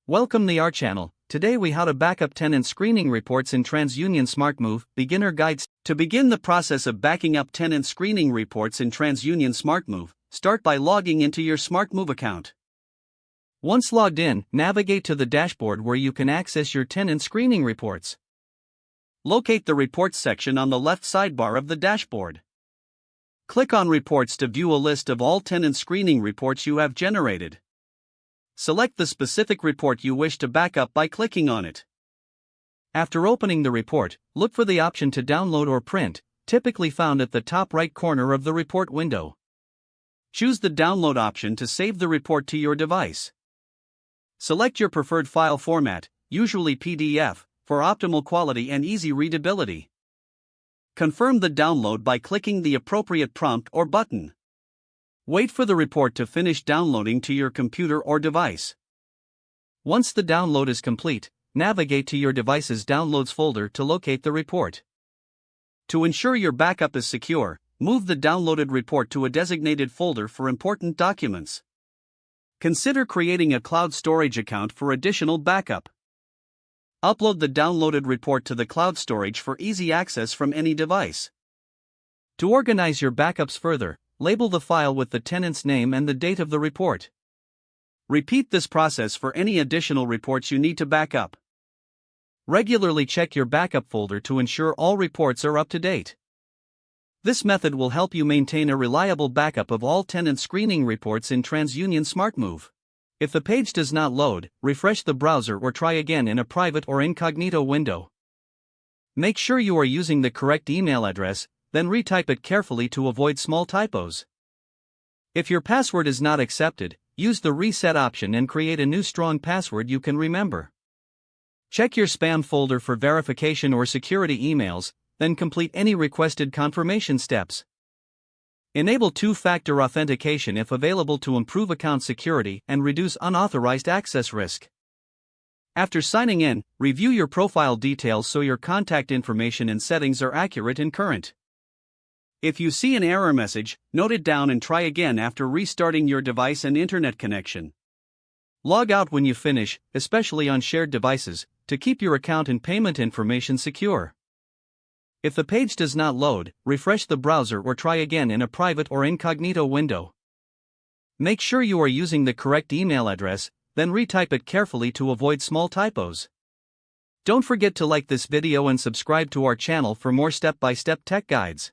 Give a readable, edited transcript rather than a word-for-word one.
Welcome to our channel. Today we how to backup tenant screening reports in TransUnion SmartMove, beginner guides. To begin the process of backing up tenant screening reports in TransUnion SmartMove, start by logging into your SmartMove account. Once logged in, navigate to the dashboard where you can access your tenant screening reports. Locate the Reports section on the left sidebar of the dashboard. Click on Reports to view a list of all tenant screening reports you have generated. Select the specific report you wish to back up by clicking on it. After opening the report, look for the option to download or print, typically found at the top right corner of the report window. Choose the download option to save the report to your device. Select your preferred file format, usually PDF, for optimal quality and easy readability. Confirm the download by clicking the appropriate prompt or button. Wait for the report to finish downloading to your computer or device. Once the download is complete, navigate to your device's Downloads folder to locate the report. To ensure your backup is secure, move the downloaded report to a designated folder for important documents. Consider creating a cloud storage account for additional backup. Upload the downloaded report to the cloud storage for easy access from any device. To organize your backups further, label the file with the tenant's name and the date of the report. Repeat this process for any additional reports you need to back up. Regularly check your backup folder to ensure all reports are up to date. This method will help you maintain a reliable backup of all tenant screening reports in TransUnion SmartMove. If the page does not load, refresh the browser or try again in a private or incognito window. Make sure you are using the correct email address, then retype it carefully to avoid small typos. If your password is not accepted, use the reset option and create a new strong password you can remember. Check your spam folder for verification or security emails, then complete any requested confirmation steps. Enable two-factor authentication if available to improve account security and reduce unauthorized access risk. After signing in, review your profile details so your contact information and settings are accurate and current. If you see an error message, note it down and try again after restarting your device and internet connection. Log out when you finish, especially on shared devices, to keep your account and payment information secure. If the page does not load, refresh the browser or try again in a private or incognito window. Make sure you are using the correct email address, then retype it carefully to avoid small typos. Don't forget to like this video and subscribe to our channel for more step-by-step tech guides.